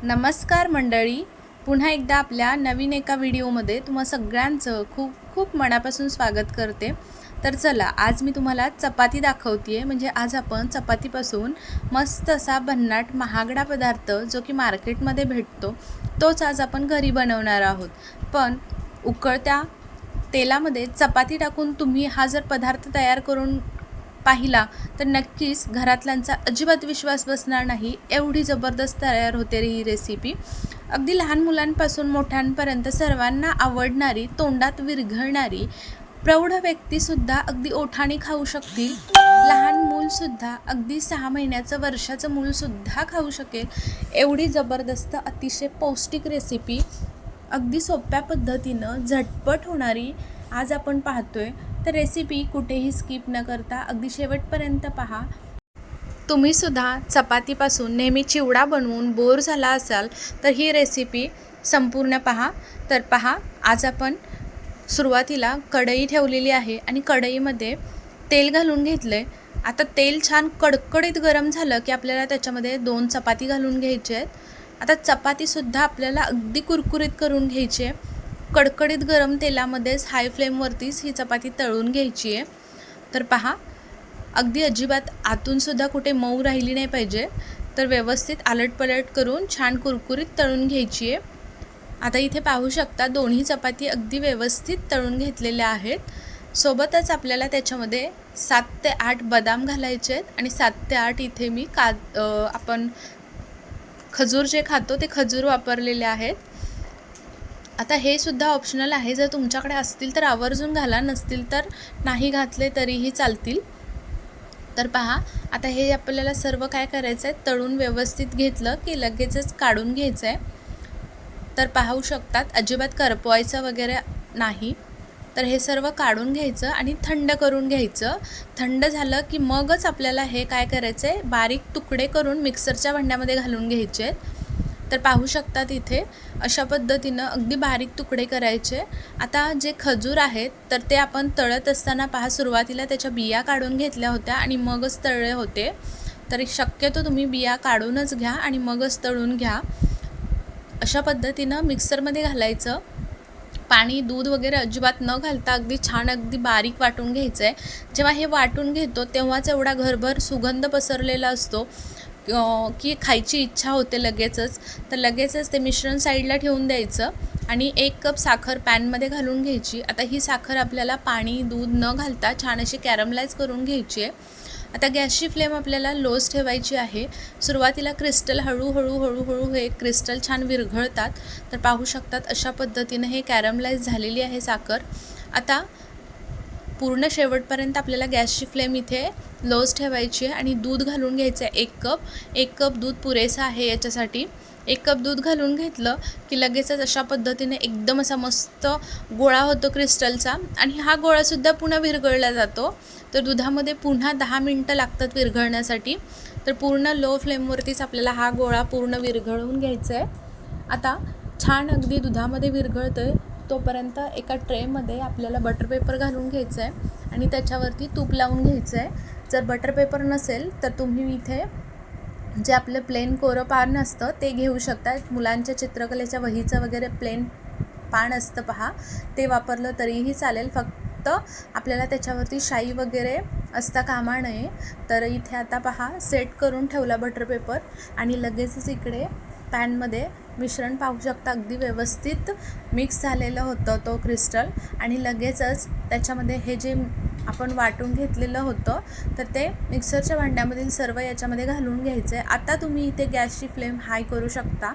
नमस्कार मंडळी, पुन्हा एकदा आपल्या नवीन एका व्हिडिओमध्ये तुम्हा सगळ्यांचं खूप खूप मनापासून स्वागत करते। तर चला, आज मी तुम्हाला चपाती दाखवते। म्हणजे आज आपण चपातीपासून मस्त असा भन्नाट महागडा पदार्थ जो की मार्केटमध्ये भेटतो तोच आज आपण घरी बनवणार आहोत। पण उकळत्या तेलामध्ये चपाती टाकून तुम्ही हा जर पदार्थ तयार करून पाहिला तर नक्कीच घरातल्यांचा अजिबात विश्वास बसणार नाही, एवढी जबरदस्त तयार होते ही रेसिपी। अगदी लहान मुलांपासून मोठ्यांपर्यंत सर्वांना आवडणारी, तोंडात विरघळणारी, प्रौढ व्यक्तीसुद्धा अगदी ओठाने खाऊ शकतील, लहान मूलसुद्धा अगदी 6 महिन्याचं वर्षाचं मूलसुद्धा खाऊ शकेल, एवढी जबरदस्त अतिशय पौष्टिक रेसिपी अगदी सोप्या पद्धतीनं झटपट होणारी आज आपण पाहतोय। तर रेसिपी कुठेही स्किप न करता अगदी शेवटपर्यंत पहा। तुम्ही सुद्धा चपातीपासून नेहमी चिवडा बनवून बोर झाला असाल तर ही रेसिपी संपूर्ण पहा। तर पहा, आज आपण सुरुवातीला कढई ठेवलेली आहे आणि कढईमध्ये तेल घालून घेतले। आता तेल छान कडकडीत गरम झालं की आपल्याला त्याच्यामध्ये 2 चपाती घालून घ्यायचे आहेत। आता चपातीसुद्धा आपल्याला अगदी कुरकुरीत करून घ्यायची आहे। कडकडीत गरम तेलामध्येच हाय फ्लेमवरतीच ही चपाती तळून घ्यायची आहे। तर पहा, अगदी अजिबात आतूनसुद्धा कुठे मऊ राहिली नाही पाहिजे, तर व्यवस्थित आलटपलट करून छान कुरकुरीत तळून घ्यायची आहे। आता इथे पाहू शकता दोन्ही चपाती अगदी व्यवस्थित तळून घेतलेल्या आहेत। सोबतच आपल्याला त्याच्यामध्ये 7 ते 8 बदाम घालायचे आहेत आणि 7 ते 8 इथे मी आपण खजूर जे खातो ते खजूर वापरलेले आहेत। आता हे सुद्धा ऑप्शनल आहे, जर तुमच्याकडे असतील तर आवर्जून घाला, नसतील तर नाही घातले तरीही चालतील। तर पहा, आता हे आपल्याला सर्व काय करायचं आहे, तळून व्यवस्थित घेतलं की लगेचच काढून घ्यायचं आहे। तर पाहू शकतात, अजिबात करपवायचं वगैरे नाही। तर हे सर्व काढून घ्यायचं आणि थंड करून घ्यायचं। थंड झालं की मगच आपल्याला हे काय करायचं आहे, बारीक तुकडे करून मिक्सरच्या भांड्यामध्ये घालून घ्यायचे आहेत। तर पाहू शकतात इथे अशा पद्धतीनं अगदी बारीक तुकडे करायचे। आता जे खजूर आहेत तर ते आपण तळत असताना पहा, सुरुवातीला त्याच्या बिया काढून घेतल्या होत्या आणि मगच तळले होते। तर शक्यतो तुम्ही बिया काढूनच घ्या आणि मगच तळून घ्या। अशा पद्धतीनं मिक्सरमध्ये घालायचं। पाणी, दूध वगैरे अजिबात न घालता अगदी छान अगदी बारीक वाटून घ्यायचं आहे। जेव्हा हे वाटून घेतो तेव्हाच एवढा घरभर सुगंध पसरलेला असतो की खायची इच्छा होते लगेचच। तर लगेचच ते मिश्रण साईडला ठेवून द्यायचं आणि 1 कप साखर पॅनमध्ये घालून घ्यायची। आता ही साखर आपल्याला पाणी, दूध न घालता छान अशी कॅरमलाइज करून घ्यायची आहे। आता गॅसची फ्लेम आपल्याला लोच ठेवायची आहे। सुरुवातीला क्रिस्टल हळूहळू हे क्रिस्टल छान विरघळतात। तर पाहू शकतात अशा पद्धतीने हे कॅरमलाइज झालेली आहे साखर। आता पूर्ण शेवटपर्यंत आपल्याला गॅसची फ्लेम इथे लोच ठेवायची आहे आणि दूध घालून घ्यायचं आहे 1 कप दूध पुरेसं आहे याच्यासाठी। 1 कप दूध घालून घेतलं की लगेचच अशा पद्धतीने एकदम असा मस्त गोळा होतो क्रिस्टलचा आणि हा गोळासुद्धा पुन्हा विरघळला जातो। तर दुधामध्ये पुन्हा 10 मिनटं लागतात विरघळण्यासाठी। तर पूर्ण लो फ्लेमवरतीच आपल्याला हा गोळा पूर्ण विरघळवून घ्यायचा आहे। आता छान अगदी दुधामध्ये विरघळतो आहे तोपर्यंत एका ट्रेमध्ये आपल्याला बटर पेपर घालून घ्यायचं आहे आणि त्याच्यावरती तूप लावून घ्यायचं आहे। जर बटर पेपर नसेल तर तुम्ही इथे जे आपलं प्लेन कोरं पान असतं ते घेऊ शकता। मुलांच्या चित्रकलेच्या वहीचं वगैरे प्लेन पान असतं पहा, ते वापरलं तरीही चालेल। फक्त आपल्याला त्याच्यावरती शाई वगैरे असता कामा नये। तर इथे आता पहा, सेट करून ठेवला बटर पेपर आणि लगेचच इकडे पॅनमध्ये मिश्रण पाहू शकता अगदी व्यवस्थित मिक्स झालेलं होतं तो क्रिस्टल आणि लगेचच त्याच्यामध्ये हे जे आपण वाटून घेतलेलं होतं तर ते मिक्सरच्या भांड्यामधील सर्व याच्यामध्ये घालून घ्यायचं आहे। आता तुम्ही इथे गॅसची फ्लेम हाय करू शकता।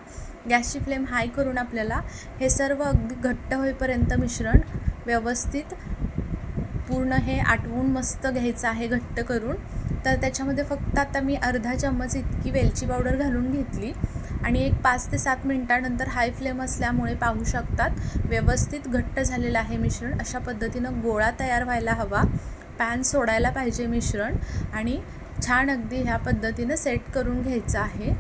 गॅसची फ्लेम हाय करून आपल्याला हे सर्व अगदी घट्ट होईपर्यंत मिश्रण व्यवस्थित पूर्ण हे आटवून मस्त घ्यायचं आहे घट्ट करून। तर त्याच्यामध्ये फक्त आता मी अर्धा चम्मच इतकी वेलची पावडर घालून घेतली आणि एक 5 ते 7 मिनटानंतर हाय फ्लेम असल्यामुळे पाहू शकतात व्यवस्थित घट्ट झालेलं आहे मिश्रण। अशा पद्धतीनं गोळा तयार व्हायला हवा, पॅन सोडायला पाहिजे मिश्रण आणि छान अगदी ह्या पद्धतीनं सेट करून घ्यायचं आहे।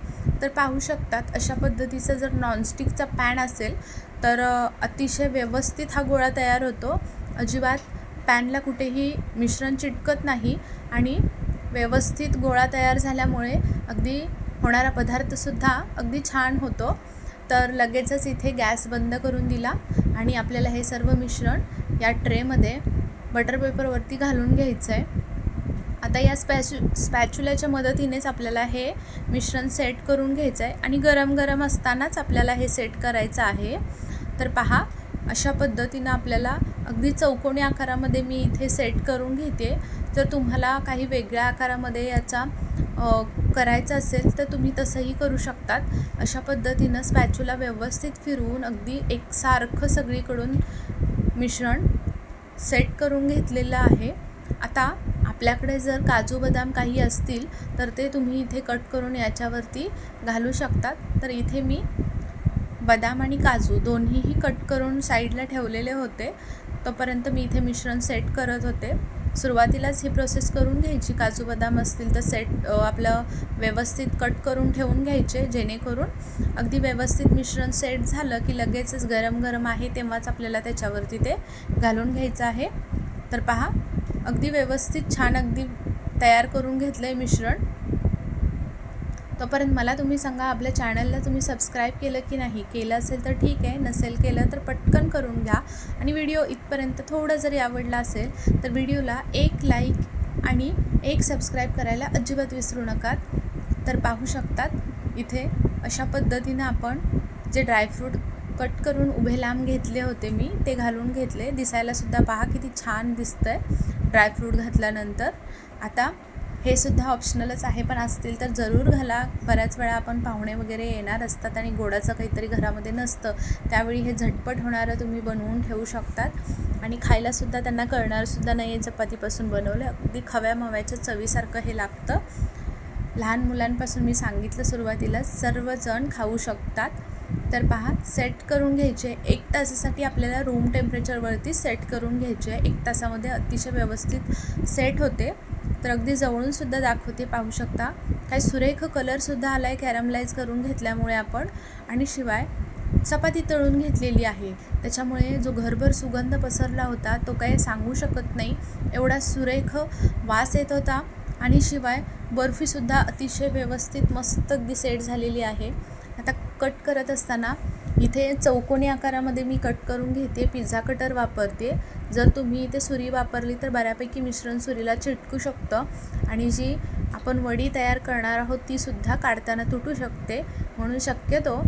तर पाहू शकतात अशा पद्धतीचं जर नॉनस्टिकचा पॅन असेल तर अतिशय व्यवस्थित हा गोळा तयार होतो। अजिबात पॅनला कुठेही मिश्रण चिटकत नाही आणि व्यवस्थित गोळा तयार झाल्यामुळे अगदी होणारा पदार्थसुद्धा अगदी छान होतो. तर लगेचच इथे गॅस बंद करून दिला आणि आपल्याला हे सर्व मिश्रण या ट्रेमध्ये बटर पेपरवरती घालून घ्यायचं आहे. आता या स्पॅच्युलाच्या मदतीनेच आपल्याला हे मिश्रण सेट करून घ्यायचं आहे आणि गरम गरम असतानाच आपल्याला हे सेट करायचं आहे. तर पहा, अशा पद्धतीनं आपल्याला अगदी चौकोनी आकारामध्ये मी इथे सेट करून घेते. जर तुम्हाला काही वेगळ्या आकारामध्ये याचा करायचं असेल तर तुम्ही तसंही करू शकतात. अशा पद्धतीनं स्पॅच्युला व्यवस्थित फिरवून अगदी एकसारखं सगळीकडून मिश्रण सेट करून घेतलेलं आहे. आता आपल्याकडे जर काजू बदाम काही असतील तर ते तुम्ही इथे कट करून याच्यावरती घालू शकतात. तर इथे मी बदाम आणि काजू दोन्हीही कट करून साईडला ठेवलेले होते. तोपर्यंत मी इथे मिश्रण सेट करत होते. सुरुवातीलाच ही प्रोसेस करून घ्यायची. काजू बदाम असतील तर आपलं व्यवस्थित कट करून ठेवून घ्यायचे, जेणेकरून अगदी व्यवस्थित मिश्रण सेट झालं की लगेचच गरम गरम आहे तेव्हाच आपल्याला त्याच्यावरती ते घालून घ्यायचं आहे. तर पहा, अगदी व्यवस्थित छान अगदी तयार करून घेतलं आहे मिश्रण. तोपर्यंत मला तुम्ही सांगा, आपल्या चॅनलला तुम्ही सबस्क्राईब केलं की नाही? केलं असेल तर ठीक आहे, नसेल केलं तर पटकन करून घ्या. आणि व्हिडिओ इथपर्यंत थोडं जरी आवडला असेल तर व्हिडिओला एक लाईक आणि एक सबस्क्राईब करायला अजिबात विसरू नका. तर पाहू शकतात इथे अशा पद्धतीनं आपण जे ड्रायफ्रूट कट करून उभे लांब घेतले होते मी, ते घालून घेतले. दिसायलासुद्धा पहा किती छान दिसतं आहे ड्रायफ्रूट घातल्यानंतर. आता हे सुद्धा ऑप्शनलच आहे, पण असतील तर जरूर घाला. बऱ्याच वेळा आपण पाहुणे वगैरे येणार असतात आणि गोडाचं काहीतरी घरामध्ये नसतं, त्यावेळी हे झटपट होणारं तुम्ही बनवून ठेवू शकतात आणि खायलासुद्धा त्यांना कळणारसुद्धा नाही आहे चपातीपासून बनवलं. अगदी खव्या मव्याच्या चवीसारखं हे लागतं. लहान मुलांपासून मी सांगितलं सुरुवातीला सर्वजण खाऊ शकतात. तर पहा, सेट करून घ्यायचे. 1 तासासाठी आपल्याला रूम टेम्परेचरवरती सेट करून घ्यायचे. 1 तासामध्ये अतिशय व्यवस्थित सेट होते. तर अगदी जवळूनसुद्धा दाखवते, पाहू शकता. काही सुरेख कलरसुद्धा आला आहे कॅरमलाइज करून घेतल्यामुळे आपण. आणि शिवाय चपाती तळून घेतलेली आहे, त्याच्यामुळे जो घरभर सुगंध पसरला होता तो काही सांगू शकत नाही. एवढा सुरेख वास येत होता. आणि शिवाय बर्फीसुद्धा अतिशय व्यवस्थित मस्त अगदी सेट झालेली आहे. आता कट करत असताना इथे चौकोनी आकारामध्ये मी कट करून घेते. पिझ्झा कटर वापरते. जर तुम्ही इथे सुरी वापरली तर बऱ्यापैकी मिश्रण सुरीला चिटकू शकतं आणि जी आपण वडी तयार करणार आहोत तीसुद्धा काढताना तुटू शकते. म्हणून शक्यतो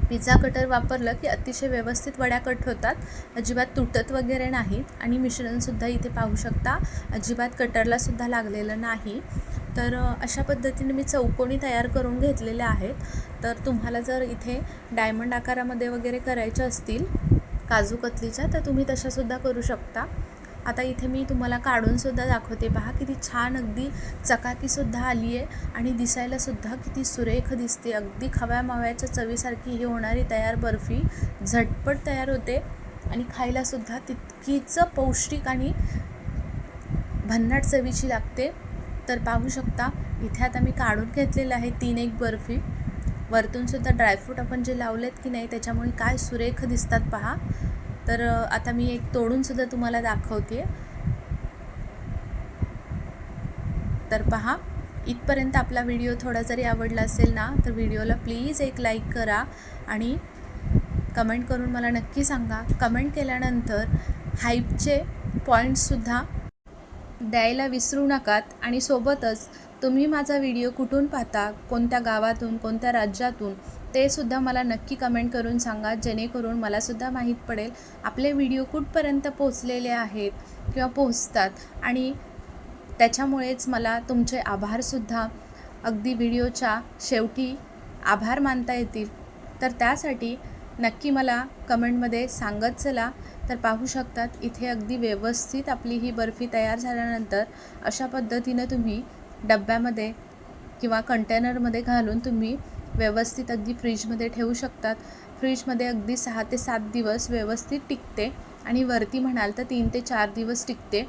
पिझ्झा कटर वापरलं की अतिशय व्यवस्थित वड्या कट होतात, अजिबात तुटत वगैरे नाहीत. आणि मिश्रणसुद्धा इथे पाहू शकता अजिबात कटरलासुद्धा लागलेलं नाही. तर अशा पद्धतीने मी चौकोनी तयार करून घेतलेल्या आहेत. तर तुम्हाला जर इथे डायमंड आकारामध्ये वगैरे करायच्या असतील काजू कतलीच्या तर तुम्ही तशासुद्धा करू शकता. आता इथे मी तुम्हाला काढूनसुद्धा दाखवते. पहा किती छान अगदी चकाकीसुद्धा आली आहे आणि दिसायलासुद्धा किती सुरेख दिसते. अगदी खव्या माव्याच्या चवीसारखी ही होणारी तयार बर्फी झटपट तयार होते आणि खायलासुद्धा तितकीच पौष्टिक आणि भन्नाट चवीची लागते. तर पाहू शकता इथे आता मी काढून घेतलेलं आहे 3-1 बर्फी. वरतूनसुद्धा ड्रायफ्रूट आपण जे लावलेत की नाही त्याच्यामुळे काय सुरेख दिसतात पहा. तर आता मी एक तोडूनसुद्धा तुम्हाला दाखवते. तर पहा, इथपर्यंत आपला व्हिडिओ थोडा जरी आवडला असेल ना तर व्हिडिओला प्लीज एक लाईक करा आणि कमेंट करून मला नक्की सांगा. कमेंट केल्यानंतर हाईपचे पॉईंट्ससुद्धा द्यायला विसरू नकात. आणि सोबतच तुम्ही माझा व्हिडिओ कुठून पाहता, कोणत्या गावातून, कोणत्या राज्यातून, ते सुद्धा मला नक्की कमेंट करून सांगा, जेणेकरून मलासुद्धा माहीत पडेल आपले व्हिडिओ कुठपर्यंत पोचलेले आहेत किंवा पोचतात. आणि त्याच्यामुळेच मला तुमचे आभारसुद्धा अगदी व्हिडिओच्या शेवटी आभार मानता येतील. तर त्यासाठी नक्की मला कमेंटमध्ये सांगत चला. तर पाहू शकतात इथे अगदी व्यवस्थित आपली ही बर्फी तयार झाल्यानंतर अशा पद्धतीनं तुम्ही डब्यामध्ये किंवा कंटेनरमध्ये घालून तुम्ही व्यवस्थित अगदी फ्रीजमध्ये ठेवू शकतात. फ्रीजमध्ये अगदी 6 ते 7 दिवस व्यवस्थित टिकते आणि वरती म्हणाल तर 3 ते 4 दिवस टिकते.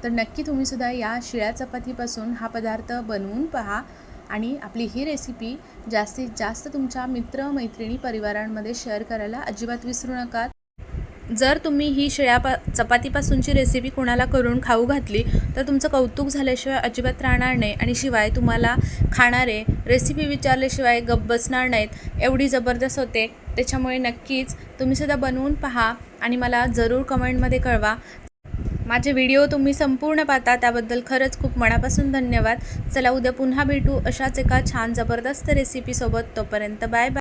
तर नक्की तुम्हीसुद्धा या शिळ्या चपातीपासून हा पदार्थ बनवून पहा आणि आपली ही रेसिपी जास्तीत जास्त तुमच्या मित्र मैत्रिणी परिवारांमध्ये शेअर करायला अजिबात विसरू नका. जर तुम्ही ही चपातीपासूनची रेसिपी कोणाला करून खाऊ घातली तर तुमचं कौतुक झाल्याशिवाय अजिबात राहणार नाही आणि शिवाय तुम्हाला खाणारे रेसिपी विचारल्याशिवाय गप्प बसणार नाहीत, एवढी जबरदस्त होते। त्याच्यामुळे नक्कीच तुम्हीसुद्धा बनवून पहा आणि मला जरूर कमेंटमध्ये कळवा। माझे व्हिडिओ तुम्ही संपूर्ण पाहता त्याबद्दल खरंच खूप मनापासून धन्यवाद। चला उद्या पुन्हा भेटू अशाच एका छान जबरदस्त रेसिपीसोबत। तोपर्यंत बाय बाय।